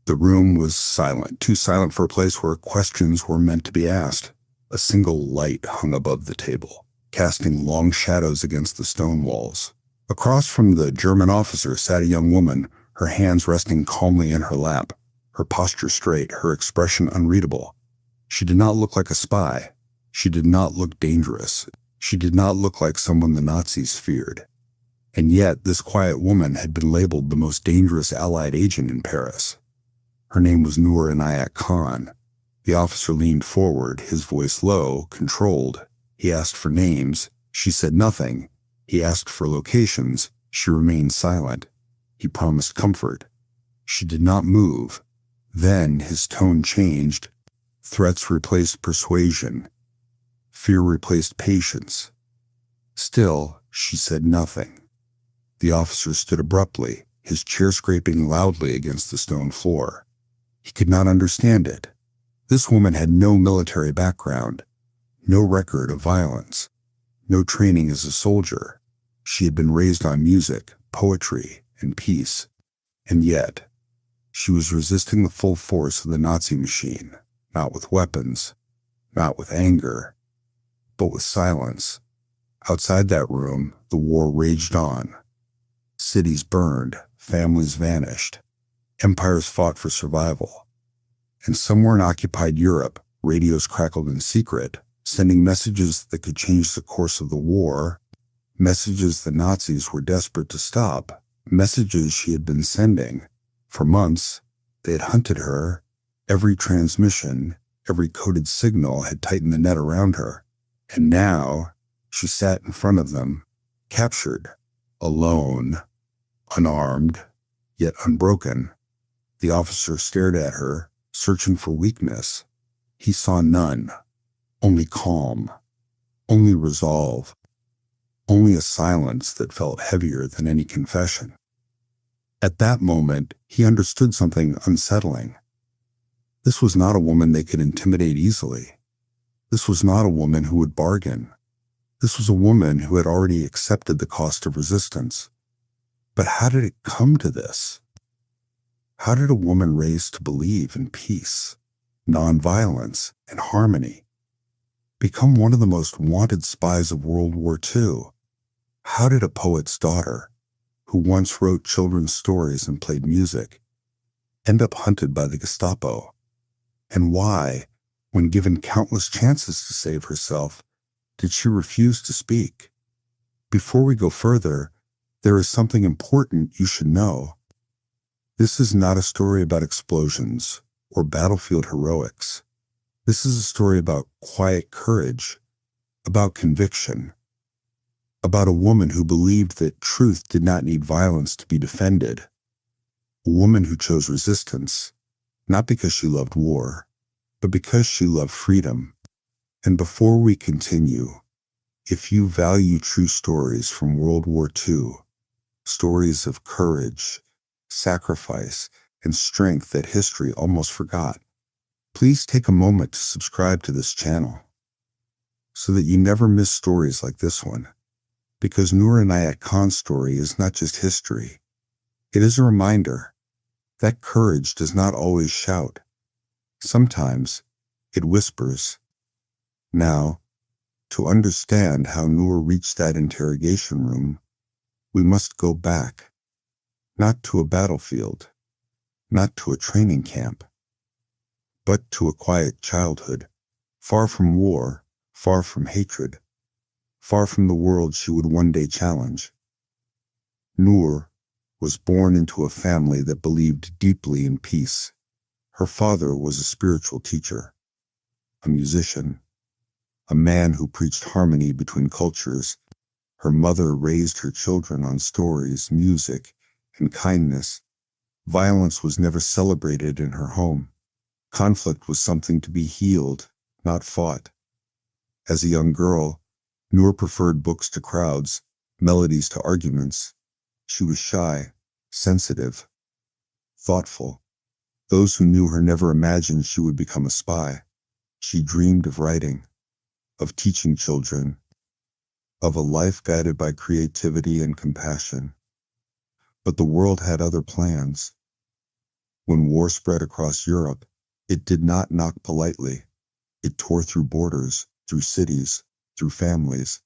The room was silent, too silent for a place where questions were meant to be asked. A single light hung above the table, casting long shadows against the stone walls. Across from the German officer sat a young woman, her hands resting calmly in her lap, her posture straight, her expression unreadable. She did not look like a spy. She did not look dangerous. She did not look like someone the Nazis feared. And yet, this quiet woman had been labeled the most dangerous Allied agent in Paris. Her name was Noor Inayat Khan. The officer leaned forward, his voice low, controlled. He asked for names. She said nothing. He asked for locations. She remained silent. He promised comfort. She did not move. Then his tone changed. Threats replaced persuasion. Fear replaced patience. Still, she said nothing. The officer stood abruptly, his chair scraping loudly against the stone floor. He could not understand it. This woman had no military background, no record of violence, no training as a soldier. She had been raised on music, poetry, and peace. And yet, she was resisting the full force of the Nazi machine, not with weapons, not with anger, but with silence. Outside that room, the war raged on. Cities burned, families vanished, empires fought for survival. And somewhere in occupied Europe, radios crackled in secret, sending messages that could change the course of the war, messages the Nazis were desperate to stop, messages she had been sending. For months, they had hunted her. Every transmission, every coded signal had tightened the net around her. And now, she sat in front of them, captured, alone, unarmed, yet unbroken. The officer stared at her, searching for weakness. He saw none, only calm, only resolve, only a silence that felt heavier than any confession. At that moment, he understood something unsettling. This was not a woman they could intimidate easily. This was not a woman who would bargain. This was a woman who had already accepted the cost of resistance. But how did it come to this? How did a woman raised to believe in peace, nonviolence, and harmony become one of the most wanted spies of World War II? How did a poet's daughter, who once wrote children's stories and played music, end up hunted by the Gestapo? And why, when given countless chances to save herself, did she refuse to speak? Before we go further, there is something important you should know. This is not a story about explosions or battlefield heroics. This is a story about quiet courage, about conviction, about a woman who believed that truth did not need violence to be defended, a woman who chose resistance, not because she loved war, but because she loved freedom. And before we continue, if you value true stories from World War II, stories of courage, sacrifice, and strength that history almost forgot, please take a moment to subscribe to this channel so that you never miss stories like this one. Because Noor Inayat Khan's story is not just history. It is a reminder that courage does not always shout. Sometimes it whispers. Now, to understand how Noor reached that interrogation room, we must go back, not to a battlefield, not to a training camp, but to a quiet childhood, far from war, far from hatred, far from the world she would one day challenge. Noor was born into a family that believed deeply in peace. Her father was a spiritual teacher, a musician, a man who preached harmony between cultures. Her mother raised her children on stories, music, and kindness. Violence was never celebrated in her home. Conflict was something to be healed, not fought. As a young girl, Noor preferred books to crowds, melodies to arguments. She was shy, sensitive, thoughtful. Those who knew her never imagined she would become a spy. She dreamed of writing, of teaching children, of a life guided by creativity and compassion. But the world had other plans. When war spread across Europe, it did not knock politely. It tore through borders, through cities, through families,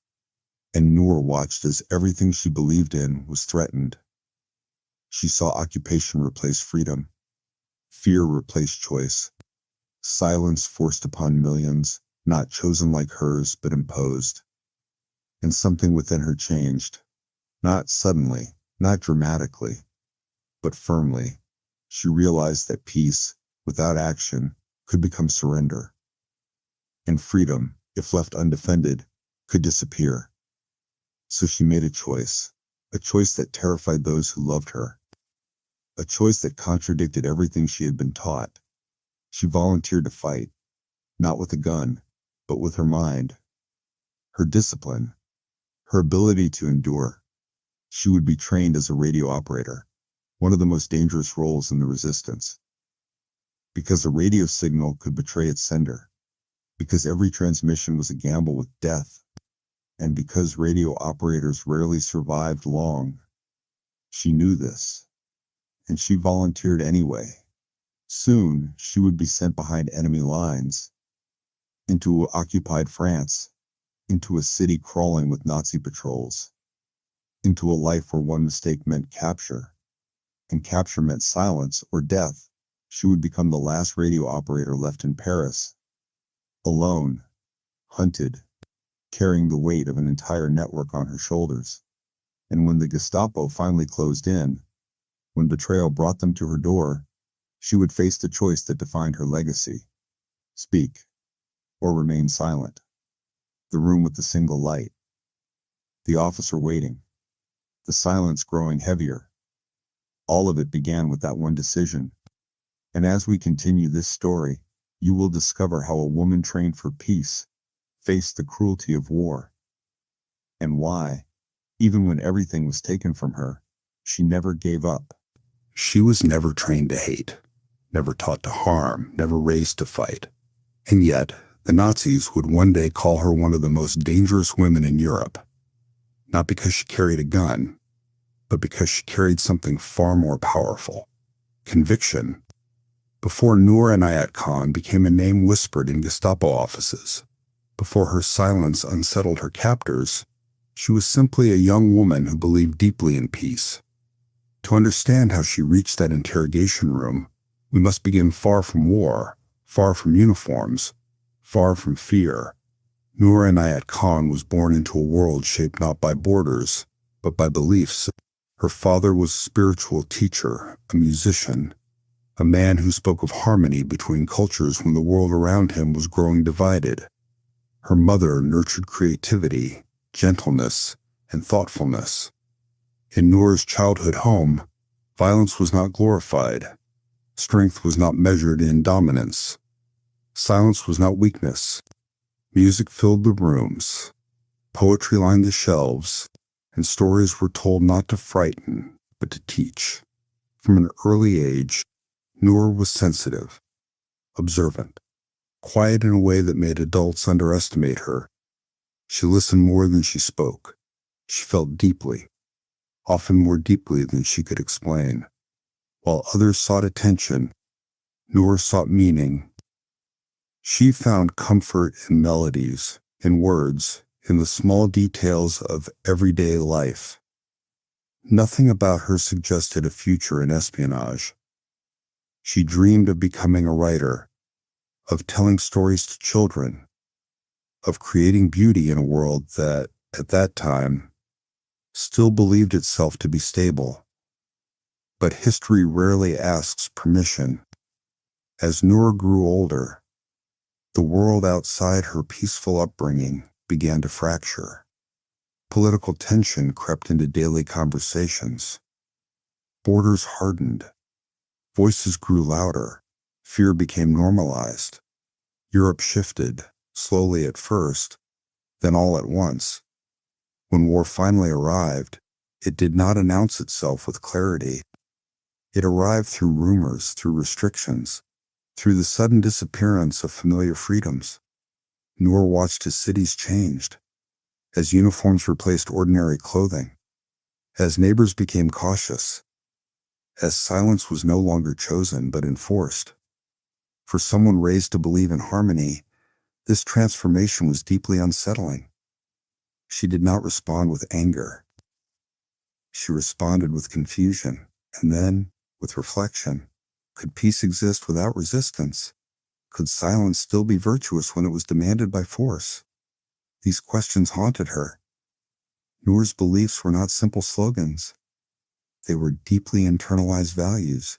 and Noor watched as everything she believed in was threatened. She saw occupation replace freedom, fear replace choice, silence forced upon millions, not chosen like hers, but imposed. And something within her changed. Not suddenly, not dramatically, but firmly. She realized that peace, without action, could become surrender. And freedom, if left undefended, could disappear. So she made a choice that terrified those who loved her, a choice that contradicted everything she had been taught. She volunteered to fight, not with a gun, but with her mind, her discipline, her ability to endure. She would be trained as a radio operator, one of the most dangerous roles in the resistance. Because a radio signal could betray its sender, because every transmission was a gamble with death, and because radio operators rarely survived long. She knew this, and she volunteered anyway. Soon, she would be sent behind enemy lines, into occupied France, into a city crawling with Nazi patrols, into a life where one mistake meant capture, and capture meant silence or death. She would become the last radio operator left in Paris, alone, hunted, carrying the weight of an entire network on her shoulders. And when the Gestapo finally closed in, when betrayal brought them to her door, she would face the choice that defined her legacy: speak or remain silent. The room with the single light, the officer waiting, the silence growing heavier. All of it began with that one decision. And as we continue this story, you will discover how a woman trained for peace faced the cruelty of war, and why, even when everything was taken from her, she never gave up. She was never trained to hate, never taught to harm, never raised to fight. And yet, the Nazis would one day call her one of the most dangerous women in Europe, not because she carried a gun, but because she carried something far more powerful: conviction. Before Noor Inayat Khan became a name whispered in Gestapo offices, before her silence unsettled her captors, she was simply a young woman who believed deeply in peace. To understand how she reached that interrogation room, we must begin far from war, far from uniforms, far from fear. Noor Inayat Khan was born into a world shaped not by borders, but by beliefs. Her father was a spiritual teacher, a musician, a man who spoke of harmony between cultures when the world around him was growing divided. Her mother nurtured creativity, gentleness, and thoughtfulness. In Noor's childhood home, violence was not glorified. Strength was not measured in dominance. Silence was not weakness. Music filled the rooms. Poetry lined the shelves, and stories were told not to frighten, but to teach. From an early age, Noor was sensitive, observant, quiet in a way that made adults underestimate her. She listened more than she spoke. She felt deeply, often more deeply than she could explain. While others sought attention, Noor sought meaning. She found comfort in melodies, in words, in the small details of everyday life. Nothing about her suggested a future in espionage. She dreamed of becoming a writer, of telling stories to children, of creating beauty in a world that, at that time, still believed itself to be stable. But history rarely asks permission. As Noor grew older, the world outside her peaceful upbringing began to fracture. Political tension crept into daily conversations. Borders hardened. Voices grew louder. Fear became normalized. Europe shifted, slowly at first, then all at once. When war finally arrived, it did not announce itself with clarity. It arrived through rumors, through restrictions, through the sudden disappearance of familiar freedoms. Noor watched as cities changed, as uniforms replaced ordinary clothing, as neighbors became cautious, as silence was no longer chosen but enforced. For someone raised to believe in harmony, this transformation was deeply unsettling. She did not respond with anger. She responded with confusion, and then with reflection. Could peace exist without resistance? Could silence still be virtuous when it was demanded by force? These questions haunted her. Noor's beliefs were not simple slogans. They were deeply internalized values.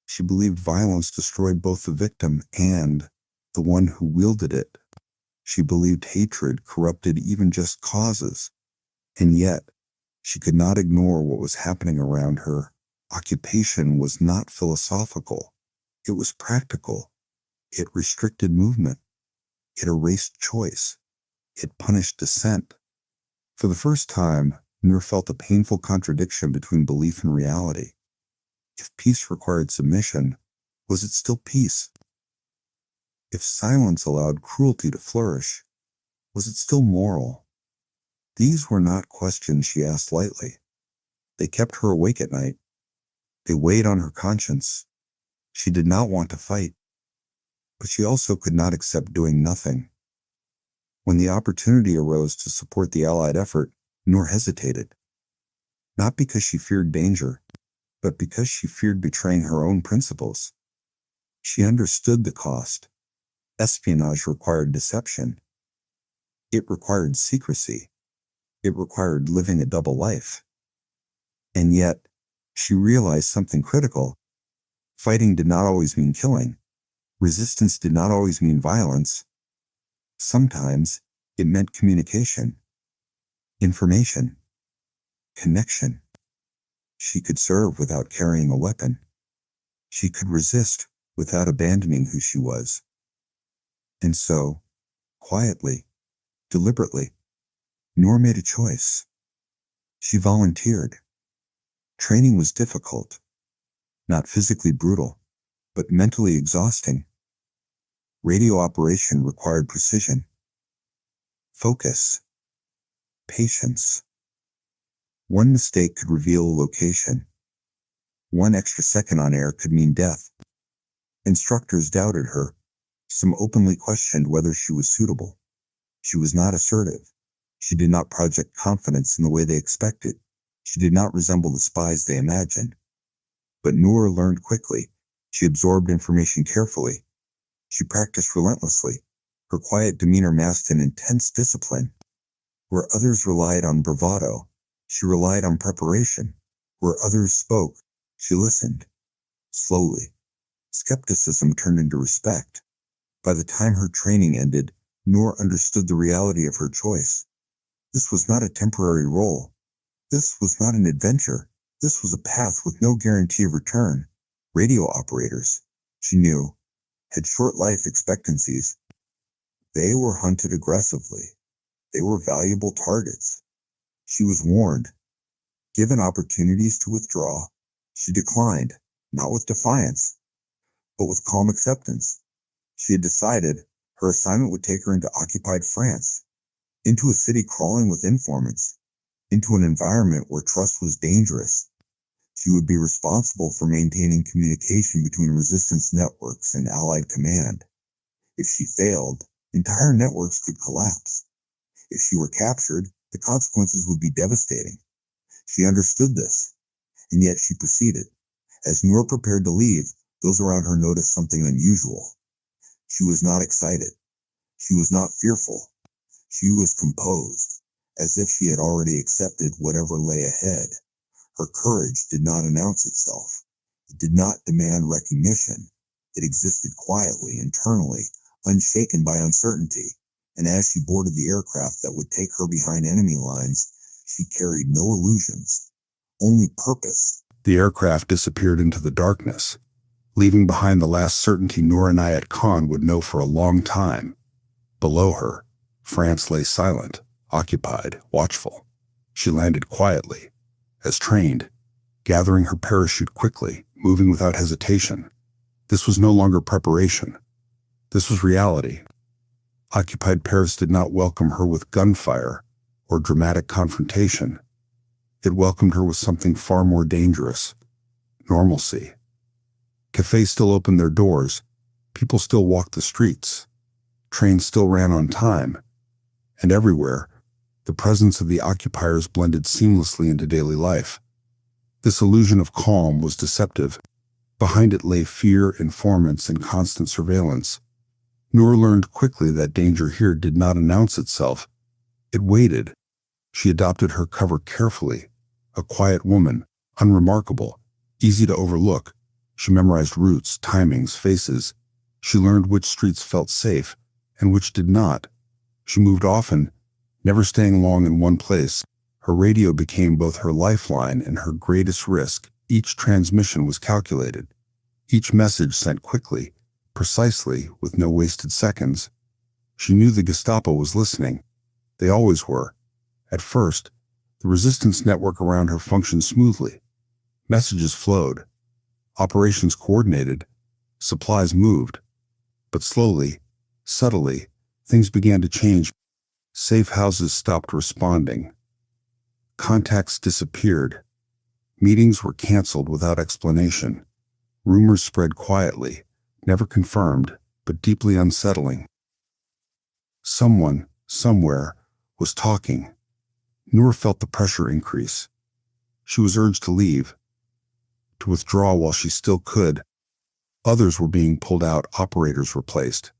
She believed violence destroyed both the victim and the one who wielded it. She believed hatred corrupted even just causes. And yet, she could not ignore what was happening around her. Occupation was not philosophical. It was practical. It restricted movement. It erased choice. It punished dissent. For the first time, Noor felt a painful contradiction between belief and reality. If peace required submission, was it still peace? If silence allowed cruelty to flourish, was it still moral? These were not questions she asked lightly. They kept her awake at night. They weighed on her conscience. She did not want to fight, but she also could not accept doing nothing. When the opportunity arose to support the Allied effort, Noor hesitated. Not because she feared danger, but because she feared betraying her own principles. She understood the cost. Espionage required deception. It required secrecy. It required living a double life. And yet, she realized something critical. Fighting did not always mean killing. Resistance did not always mean violence. Sometimes it meant communication, information, connection. She could serve without carrying a weapon. She could resist without abandoning who she was. And so, quietly, deliberately, Noor made a choice. She volunteered. Training was difficult, not physically brutal, but mentally exhausting. Radio operation required precision, focus, patience. One mistake could reveal a location. One extra second on air could mean death. Instructors doubted her. Some openly questioned whether she was suitable. She was not assertive. She did not project confidence in the way they expected. She did not resemble the spies they imagined. But Noor learned quickly. She absorbed information carefully. She practiced relentlessly. Her quiet demeanor masked an intense discipline. Where others relied on bravado, she relied on preparation. Where others spoke, she listened. Slowly, skepticism turned into respect. By the time her training ended, Noor understood the reality of her choice. This was not a temporary role. This was not an adventure. This was a path with no guarantee of return. Radio operators, she knew, had short life expectancies. They were hunted aggressively. They were valuable targets. She was warned. Given opportunities to withdraw, she declined, not with defiance, but with calm acceptance. She had decided her assignment would take her into occupied France, into a city crawling with informants, into an environment where trust was dangerous. She would be responsible for maintaining communication between resistance networks and Allied command. If she failed, entire networks could collapse. If she were captured, the consequences would be devastating. She understood this, and yet she proceeded. As Noor prepared to leave, those around her noticed something unusual. She was not excited. She was not fearful. She was composed, as if she had already accepted whatever lay ahead. Her courage did not announce itself. It did not demand recognition. It existed quietly, internally, unshaken by uncertainty. And as she boarded the aircraft that would take her behind enemy lines, she carried no illusions, only purpose. The aircraft disappeared into the darkness, leaving behind the last certainty Noor Inayat Khan would know for a long time. Below her, France lay silent, occupied, watchful. She landed quietly, as trained, gathering her parachute quickly, moving without hesitation. This was no longer preparation. This was reality. Occupied Paris did not welcome her with gunfire or dramatic confrontation. It welcomed her with something far more dangerous. normalcy. Cafes still opened their doors. People still walked the streets. Trains still ran on time. And everywhere, the presence of the occupiers blended seamlessly into daily life. This illusion of calm was deceptive. Behind it lay fear, informants, and constant surveillance. Noor learned quickly that danger here did not announce itself. It waited. She adopted her cover carefully. A quiet woman, unremarkable, easy to overlook. She memorized routes, timings, faces. She learned which streets felt safe and which did not. She moved often, never staying long in one place. Her radio became both her lifeline and her greatest risk. Each transmission was calculated. Each message sent quickly, precisely, with no wasted seconds. She knew the Gestapo was listening. They always were. At first, the resistance network around her functioned smoothly. Messages flowed. Operations coordinated. Supplies moved. But slowly, subtly, things began to change. Safe houses stopped responding. Contacts disappeared. Meetings were canceled without explanation. Rumors spread quietly, never confirmed, but deeply unsettling. Someone, somewhere, was talking. Noor felt the pressure increase. She was urged to leave, to withdraw while she still could. Others were being pulled out, operators replaced.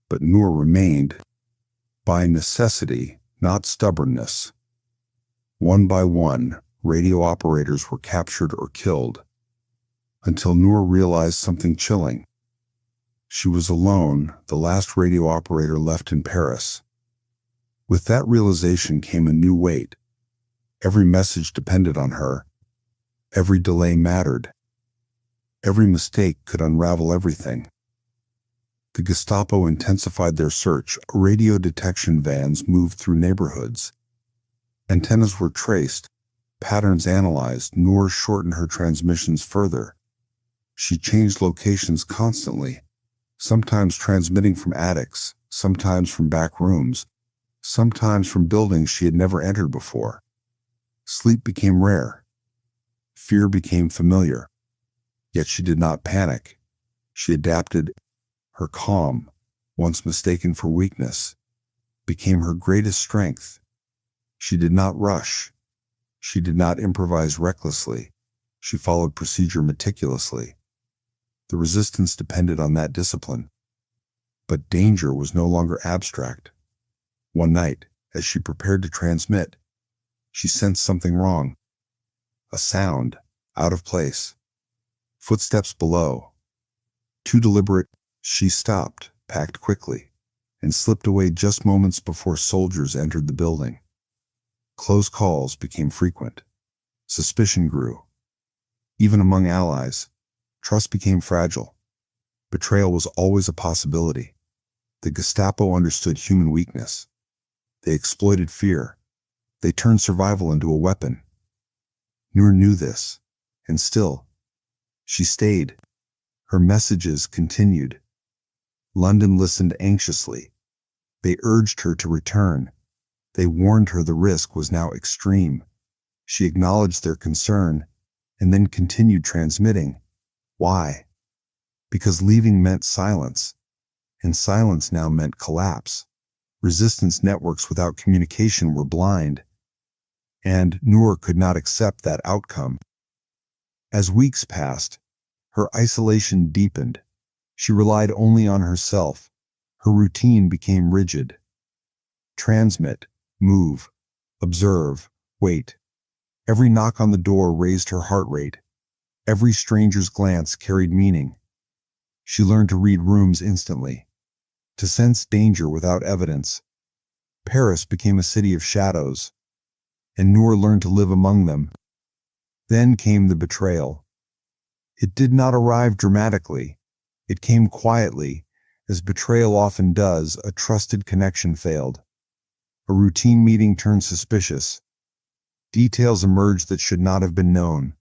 But Noor remained, by necessity, not stubbornness. One by one, radio operators were captured or killed, until Noor realized something chilling. She was alone, the last radio operator left in Paris. With that realization came a new weight. Every message depended on her. Every delay mattered. Every mistake could unravel everything. The Gestapo intensified their search. Radio detection vans moved through neighborhoods. Antennas were traced, patterns analyzed. Noor shortened her transmissions further. She changed locations constantly, sometimes transmitting from attics, sometimes from back rooms, sometimes from buildings she had never entered before. Sleep became rare. Fear became familiar. Yet she did not panic. She adapted. Her calm, once mistaken for weakness, became her greatest strength. She did not rush. She did not improvise recklessly. She followed procedure meticulously. The resistance depended on that discipline. But danger was no longer abstract. One night, as she prepared to transmit, she sensed something wrong. A sound, out of place. Footsteps below. Too deliberate. She stopped, packed quickly, and slipped away just moments before soldiers entered the building. Close calls became frequent. Suspicion grew. Even among allies, trust became fragile. Betrayal was always a possibility. The Gestapo understood human weakness. They exploited fear. They turned survival into a weapon. Noor knew this, and still, she stayed. Her messages continued. London listened anxiously. They urged her to return. They warned her the risk was now extreme. She acknowledged their concern, and then continued transmitting. Why? Because leaving meant silence, and silence now meant collapse. Resistance networks without communication were blind, and Noor could not accept that outcome. As weeks passed, her isolation deepened. She relied only on herself. Her routine became rigid. Transmit, move, observe, wait. Every knock on the door raised her heart rate. Every stranger's glance carried meaning. She learned to read rooms instantly, to sense danger without evidence. Paris became a city of shadows, and Noor learned to live among them. Then came the betrayal. It did not arrive dramatically. It came quietly, as betrayal often does. A trusted connection failed. A routine meeting turned suspicious. Details emerged that should not have been known.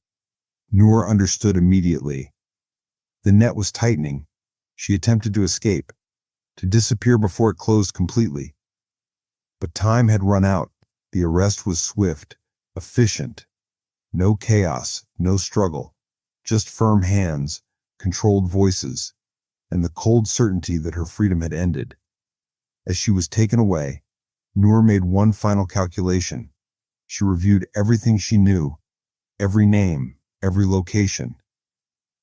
Noor understood immediately. The net was tightening. She attempted to escape, to disappear before it closed completely. But time had run out. The arrest was swift, efficient. No chaos, no struggle. Just firm hands, controlled voices, and the cold certainty that her freedom had ended. As she was taken away, Noor made one final calculation. She reviewed everything she knew, every name, every location,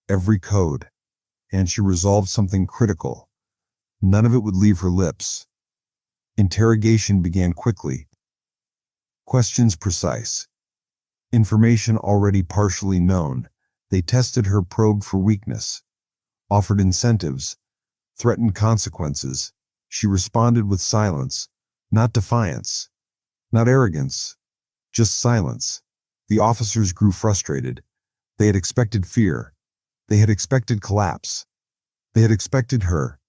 every code, and she resolved something critical. None of it would leave her lips. Interrogation began quickly. Questions precise. Information already partially known. They tested her, probed for weakness, offered incentives, threatened consequences. She responded with silence, not defiance, not arrogance, just silence. The officers grew frustrated. They had expected fear. They had expected collapse. They had expected her.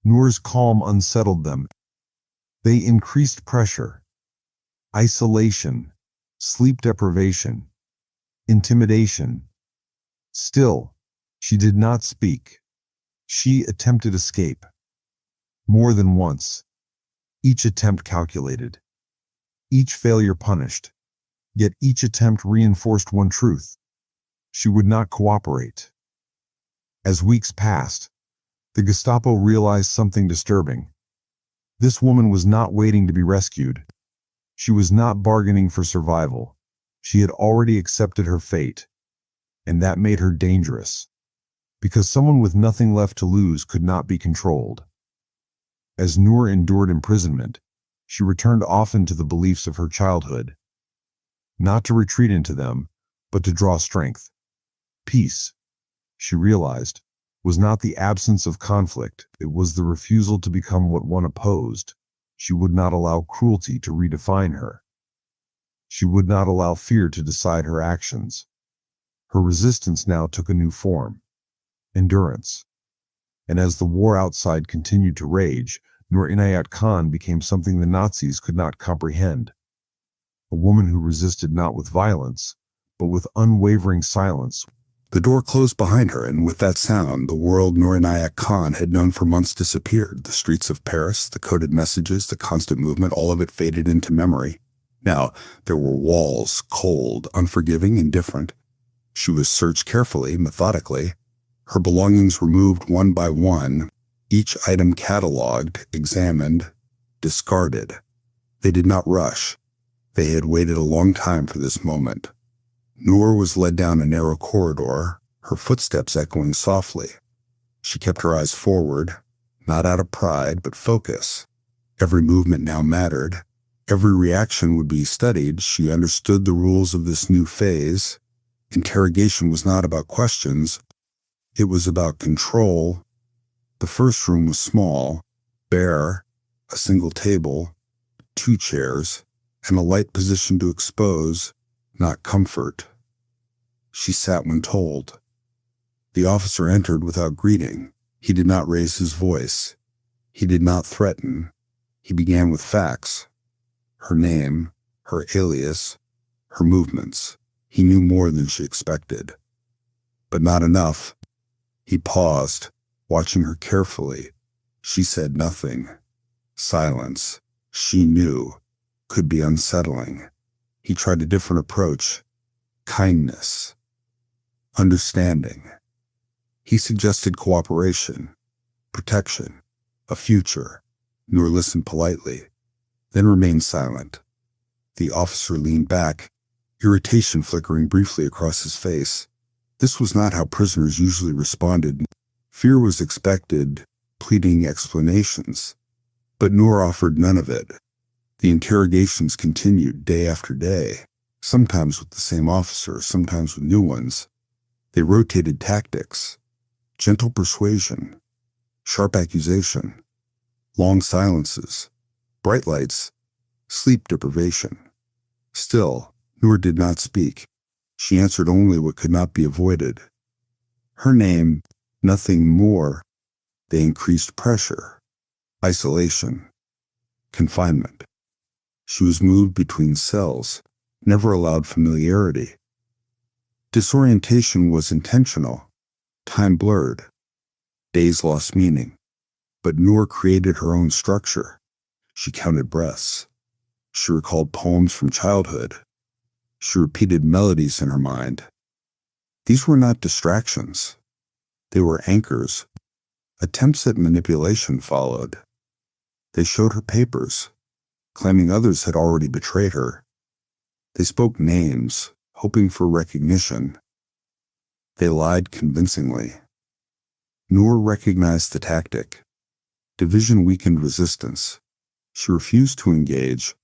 Noor's calm unsettled them. They increased pressure. Isolation, sleep deprivation, intimidation. Still, she did not speak. She attempted escape. More than once. Each attempt calculated. Each failure punished. Yet each attempt reinforced one truth. She would not cooperate. As weeks passed, the Gestapo realized something disturbing. This woman was not waiting to be rescued. She was not bargaining for survival. She had already accepted her fate. And that made her dangerous. Because someone with nothing left to lose could not be controlled. As Noor endured imprisonment, she returned often to the beliefs of her childhood. Not to retreat into them, but to draw strength. Peace, she realized, was not the absence of conflict, it was the refusal to become what one opposed. She would not allow cruelty to redefine her. She would not allow fear to decide her actions. Her resistance now took a new form. Endurance. And as the war outside continued to rage, Noor Inayat Khan became something the Nazis could not comprehend. A woman who resisted not with violence, but with unwavering silence. The door closed behind her, and with that sound, the world Noor Inayat Khan had known for months disappeared. The streets of Paris, the coded messages, the constant movement, all of it faded into memory. Now, there were walls, cold, unforgiving, indifferent. She was searched carefully, methodically. Her belongings removed one by one, each item catalogued, examined, discarded. They did not rush. They had waited a long time for this moment. Noor was led down a narrow corridor, her footsteps echoing softly. She kept her eyes forward, not out of pride, but focus. Every movement now mattered. Every reaction would be studied. She understood the rules of this new phase. Interrogation was not about questions. It was about control. The first room was small, bare, a single table, 2 chairs, and a light position to expose, not comfort. She sat when told. The officer entered without greeting. He did not raise his voice. He did not threaten. He began with facts. Her name, her alias, her movements. He knew more than she expected. But not enough. He paused, watching her carefully. She said nothing. Silence, she knew, could be unsettling. He tried a different approach. Kindness. Understanding. He suggested cooperation, protection, a future. Noor listened politely, then remained silent. The officer leaned back, irritation flickering briefly across his face. This was not how prisoners usually responded. Fear was expected, pleading explanations. But Noor offered none of it. The interrogations continued day after day, sometimes with the same officer, sometimes with new ones. They rotated tactics, gentle persuasion, sharp accusation, long silences, bright lights, sleep deprivation. Still, Noor did not speak. She answered only what could not be avoided. Her name, nothing more. They increased pressure, isolation, confinement. She was moved between cells, never allowed familiarity. Disorientation was intentional. Time blurred. Days lost meaning. But Noor created her own structure. She counted breaths. She recalled poems from childhood. She repeated melodies in her mind. These were not distractions. They were anchors. Attempts at manipulation followed. They showed her papers, claiming others had already betrayed her. They spoke names, hoping for recognition. They lied convincingly. Noor recognized the tactic. Division weakened resistance. She refused to engage.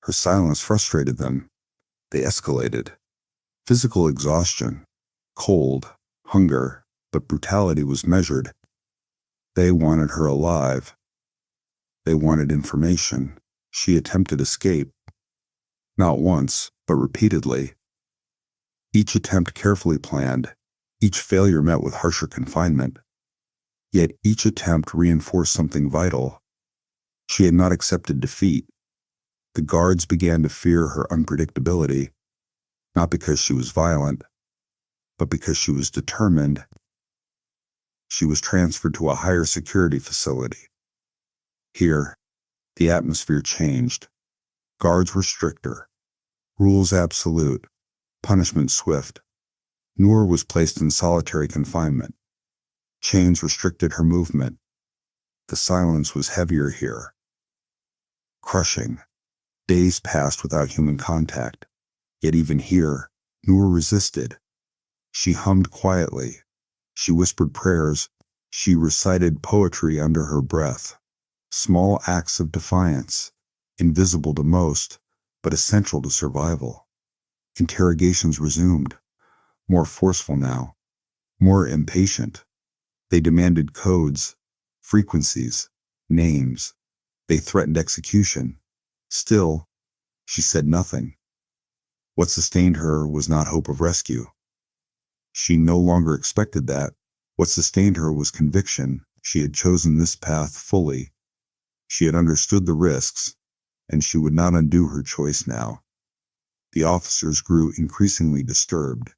Her silence frustrated them. They escalated. Physical exhaustion, cold, hunger, but brutality was measured. They wanted her alive. They wanted information. She attempted escape. Not once, but repeatedly. Each attempt carefully planned. Each failure met with harsher confinement. Yet each attempt reinforced something vital. She had not accepted defeat. The guards began to fear her unpredictability, not because she was violent, but because she was determined. She was transferred to a higher security facility. Here, the atmosphere changed. Guards were stricter, rules absolute, punishment swift. Noor was placed in solitary confinement. Chains restricted her movement. The silence was heavier here. Crushing. Days passed without human contact. Yet even here, Noor resisted. She hummed quietly. She whispered prayers. She recited poetry under her breath. Small acts of defiance, invisible to most, but essential to survival. Interrogations resumed, more forceful now, more impatient. They demanded codes, frequencies, names. They threatened execution. Still, she said nothing. What sustained her was not hope of rescue. She no longer expected that. What sustained her was conviction. She had chosen this path fully. She had understood the risks, and she would not undo her choice now. The officers grew increasingly disturbed.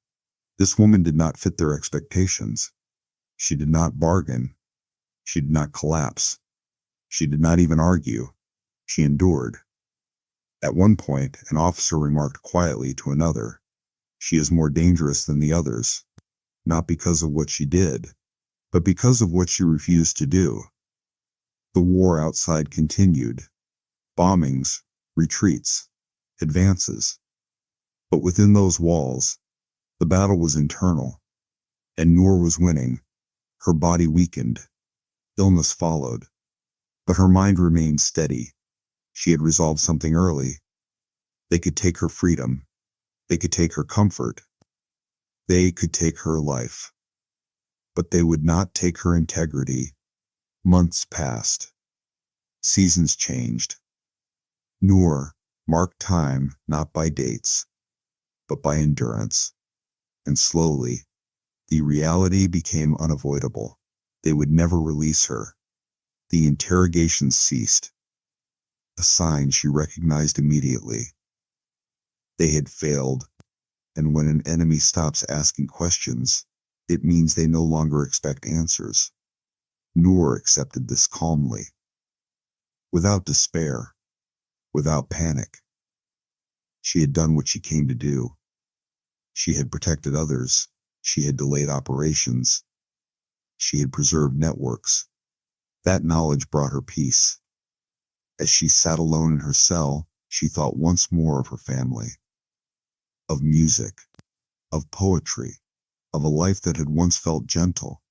This woman did not fit their expectations. She did not bargain. She did not collapse. She did not even argue. She endured. At one point, an officer remarked quietly to another, "She is more dangerous than the others, not because of what she did, but because of what she refused to do." The war outside continued. Bombings, retreats, advances. But within those walls, the battle was internal, and Noor was winning. Her body weakened. Illness followed. But her mind remained steady. She had resolved something early. They could take her freedom. They could take her comfort. They could take her life. But they would not take her integrity. Months passed. Seasons changed. Noor marked time not by dates, but by endurance. And slowly, the reality became unavoidable. They would never release her. The interrogation ceased. A sign she recognized immediately. They had failed, and when an enemy stops asking questions, it means they no longer expect answers. Noor accepted this calmly, without despair, without panic. She had done what she came to do. She had protected others. She had delayed operations. She had preserved networks. That knowledge brought her peace. As she sat alone in her cell, she thought once more of her family, of music, of poetry, of a life that had once felt gentle.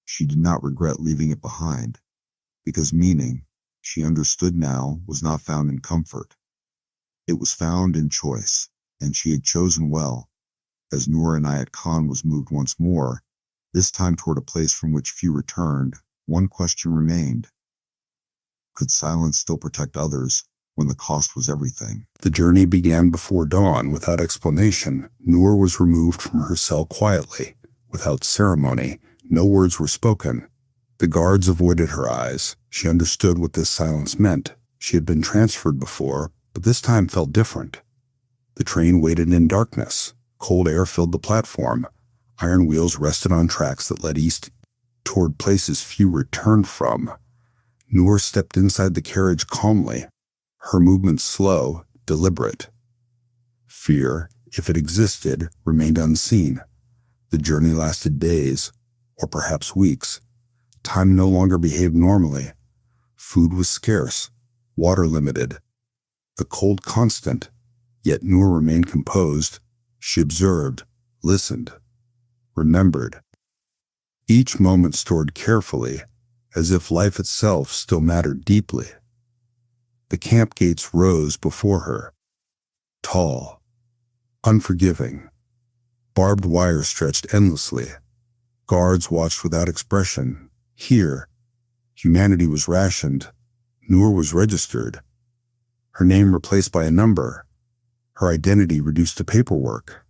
She did not regret leaving it behind, because meaning, she understood now, was not found in comfort. It was found in choice, and she had chosen well. As Noor Inayat Khan was moved once more, this time toward a place from which few returned, one question remained. Could silence still protect others when the cost was everything? The journey began before dawn without explanation. Noor was removed from her cell quietly, without ceremony. No words were spoken. The guards avoided her eyes. She understood what this silence meant. She had been transferred before, but this time felt different. The train waited in darkness. Cold air filled the platform. Iron wheels rested on tracks that led east toward places few returned from. Noor stepped inside the carriage calmly, her movements slow, deliberate. Fear, if it existed, remained unseen. The journey lasted days, or perhaps weeks. Time no longer behaved normally. Food was scarce, water limited, the cold constant, yet Noor remained composed. She observed, listened, remembered. Each moment stored carefully, as if life itself still mattered deeply. The camp gates rose before her, tall, unforgiving. Barbed wire stretched endlessly. Guards watched without expression. Here, humanity was rationed. Noor was registered. Her name replaced by a number. Her identity reduced to paperwork.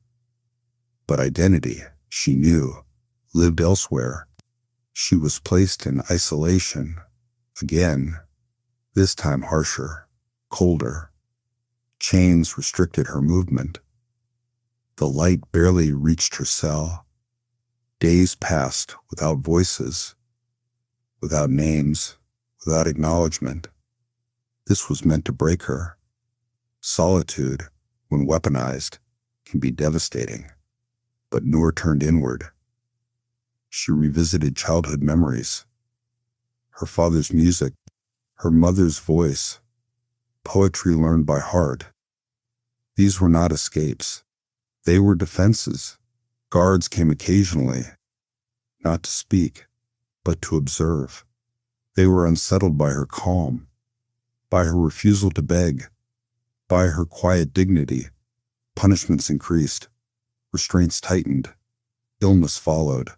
But identity, she knew, lived elsewhere. She was placed in isolation. Again, this time harsher, colder. Chains restricted her movement. The light barely reached her cell. Days passed without voices, without names, without acknowledgement. This was meant to break her. Solitude, when weaponized, can be devastating. But Noor turned inward. She revisited childhood memories. Her father's music, her mother's voice, poetry learned by heart. These were not escapes. They were defenses. Guards came occasionally, not to speak, but to observe. They were unsettled by her calm, by her refusal to beg, by her quiet dignity. Punishments increased, restraints tightened, illness followed.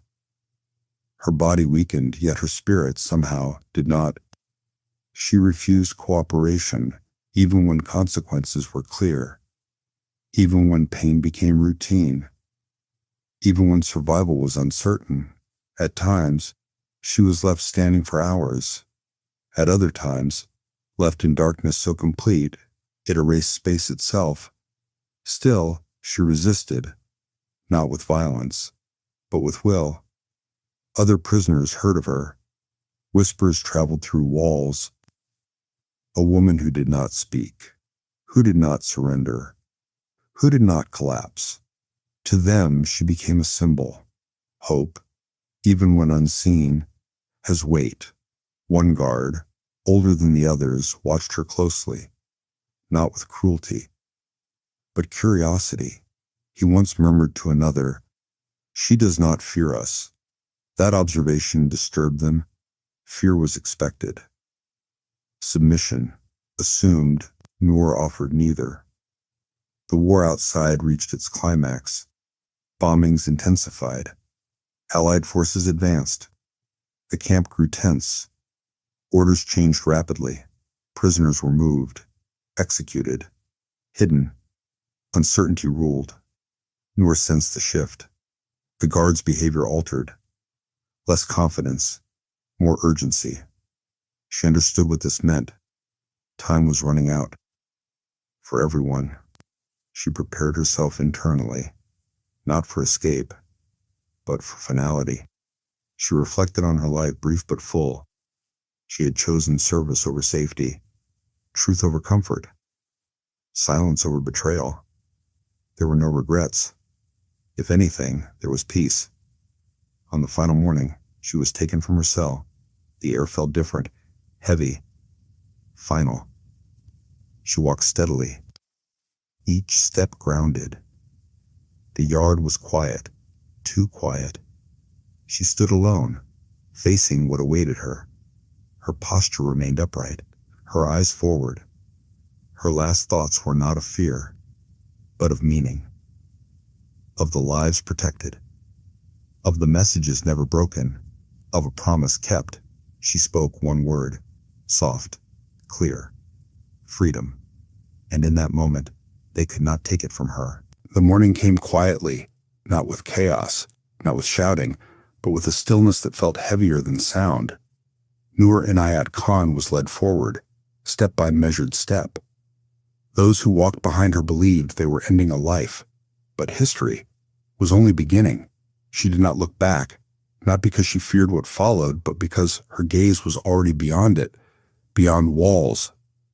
Her body weakened, yet her spirit somehow did not. She refused cooperation, even when consequences were clear, even when pain became routine, even when survival was uncertain. At times, she was left standing for hours. At other times, left in darkness so complete, it erased space itself. Still, she resisted, not with violence, but with will. Other prisoners heard of her. Whispers traveled through walls. A woman who did not speak, who did not surrender, who did not collapse. To them, she became a symbol. Hope, even when unseen, has weight. One guard, older than the others, watched her closely, not with cruelty, but curiosity. He once murmured to another, "She does not fear us." That observation disturbed them. Fear was expected. Submission, assumed. Noor offered neither. The war outside reached its climax. Bombings intensified. Allied forces advanced. The camp grew tense. Orders changed rapidly. Prisoners were moved, executed, hidden. Uncertainty ruled. Noor sensed the shift. The guards' behavior altered. Less confidence, more urgency. She understood what this meant. Time was running out. For everyone. She prepared herself internally, not for escape, but for finality. She reflected on her life, brief but full. She had chosen service over safety, truth over comfort, silence over betrayal. There were no regrets. If anything, there was peace. On the final morning, she was taken from her cell. The air felt different, heavy, final. She walked steadily, each step grounded. The yard was quiet, too quiet. She stood alone, facing what awaited her. Her posture remained upright, her eyes forward. Her last thoughts were not of fear, but of meaning, of the lives protected, of the messages never broken, of a promise kept. She spoke one word, soft, clear, freedom. And in that moment, they could not take it from her. The morning came quietly, not with chaos, not with shouting, but with a stillness that felt heavier than sound. Noor Inayat Khan was led forward, step by measured step. Those who walked behind her believed they were ending a life, but history was only beginning. She did not look back, not because she feared what followed, but because her gaze was already beyond it, beyond walls,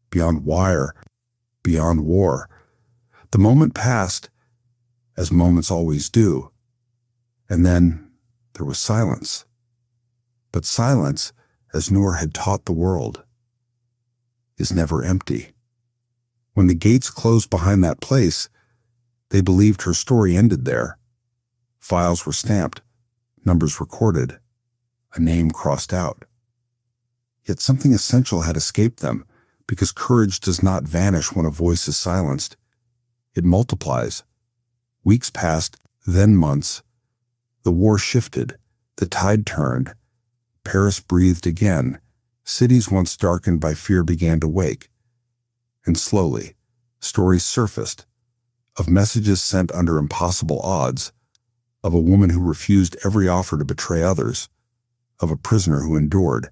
beyond wire, beyond war. The moment passed, as moments always do. And then there was silence. But silence, as Noor had taught the world, is never empty. When the gates closed behind that place, they believed her story ended there. Files were stamped, numbers recorded, a name crossed out. Yet something essential had escaped them, because courage does not vanish when a voice is silenced. It multiplies. Weeks passed, then months. The war shifted, the tide turned. Paris breathed again. Cities once darkened by fear began to wake. And slowly, stories surfaced, of messages sent under impossible odds, of a woman who refused every offer to betray others, of a prisoner who endured,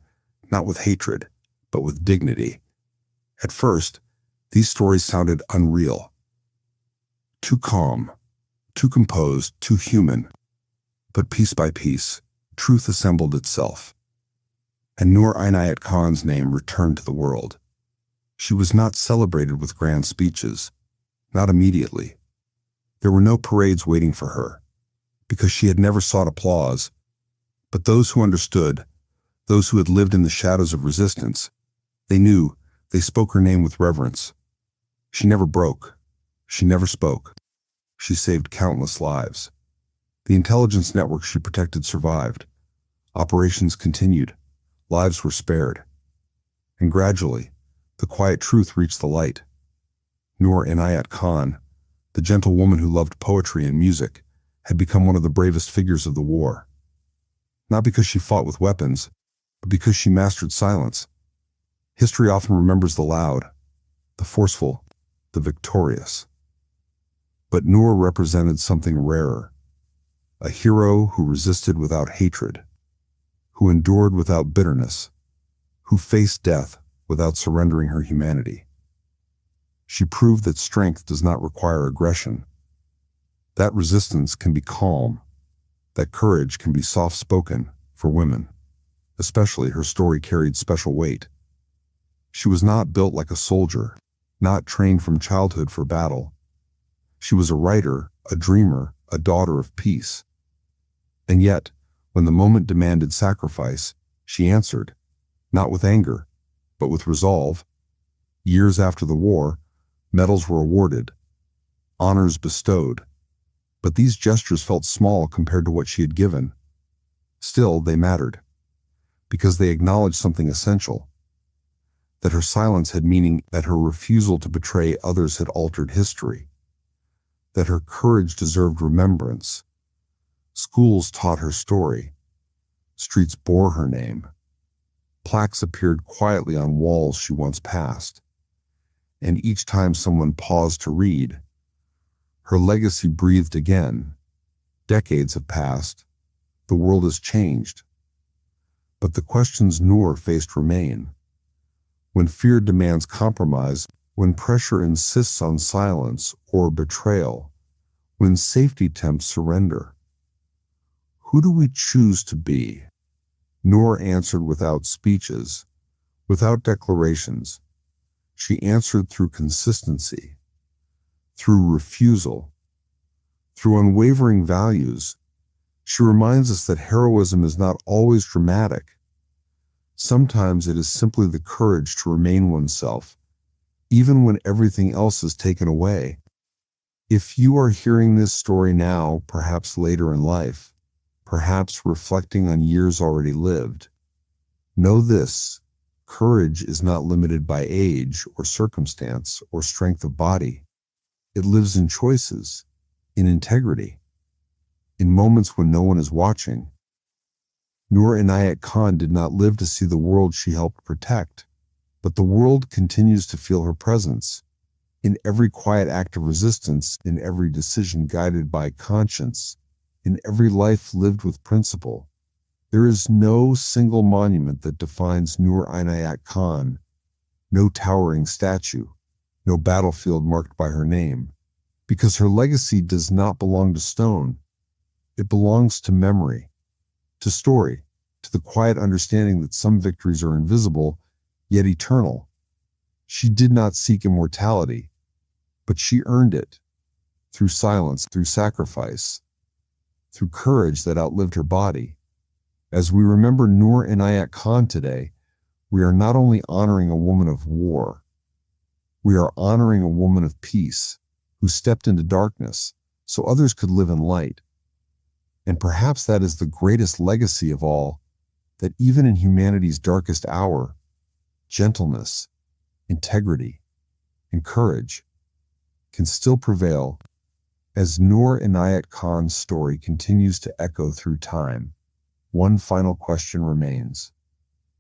not with hatred, but with dignity. At first, these stories sounded unreal. Too calm, too composed, too human. But piece by piece, truth assembled itself. And Noor Inayat Khan's name returned to the world. She was not celebrated with grand speeches, not immediately. There were no parades waiting for her, because she had never sought applause. But those who understood, those who had lived in the shadows of resistance, they knew, they spoke her name with reverence. She never broke. She never spoke. She saved countless lives. The intelligence network she protected survived. Operations continued. Lives were spared. And gradually, the quiet truth reached the light. Noor Inayat Khan, the gentle woman who loved poetry and music, had become one of the bravest figures of the war. Not because she fought with weapons, but because she mastered silence. History often remembers the loud, the forceful, the victorious. But Noor represented something rarer, a hero who resisted without hatred, who endured without bitterness, who faced death without surrendering her humanity. She proved that strength does not require aggression, that resistance can be calm, that courage can be soft-spoken for women. Especially, her story carried special weight. She was not built like a soldier, not trained from childhood for battle. She was a writer, a dreamer, a daughter of peace. And yet, when the moment demanded sacrifice, she answered, not with anger, but with resolve. Years after the war, medals were awarded, honors bestowed, but these gestures felt small compared to what she had given. Still, they mattered, because they acknowledged something essential, that her silence had meaning, that her refusal to betray others had altered history, that her courage deserved remembrance. Schools taught her story. Streets bore her name. Plaques appeared quietly on walls she once passed. And each time someone paused to read, her legacy breathed again. Decades have passed. The world has changed. But the questions Noor faced remain. When fear demands compromise, when pressure insists on silence or betrayal, when safety tempts surrender, who do we choose to be? Noor answered without speeches, without declarations. She answered through consistency, through refusal, through unwavering values. She reminds us that heroism is not always dramatic. Sometimes it is simply the courage to remain oneself, even when everything else is taken away. If you are hearing this story now, perhaps later in life, perhaps reflecting on years already lived, know this: courage is not limited by age or circumstance or strength of body. It lives in choices, in integrity, in moments when no one is watching. Noor Inayat Khan did not live to see the world she helped protect, but the world continues to feel her presence, in every quiet act of resistance, in every decision guided by conscience, in every life lived with principle. There is no single monument that defines Noor Inayat Khan, no towering statue, no battlefield marked by her name, because her legacy does not belong to stone. It belongs to memory, to story, to the quiet understanding that some victories are invisible, yet eternal. She did not seek immortality, but she earned it, through silence, through sacrifice, through courage that outlived her body. As we remember Noor Inayat Khan today, we are not only honoring a woman of war, we are honoring a woman of peace who stepped into darkness so others could live in light. And perhaps that is the greatest legacy of all, that even in humanity's darkest hour, gentleness, integrity, and courage can still prevail. As Noor Inayat Khan's story continues to echo through time, one final question remains.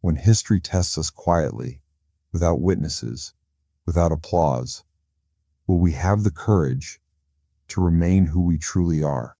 When history tests us quietly, without witnesses, without applause, will we have the courage to remain who we truly are?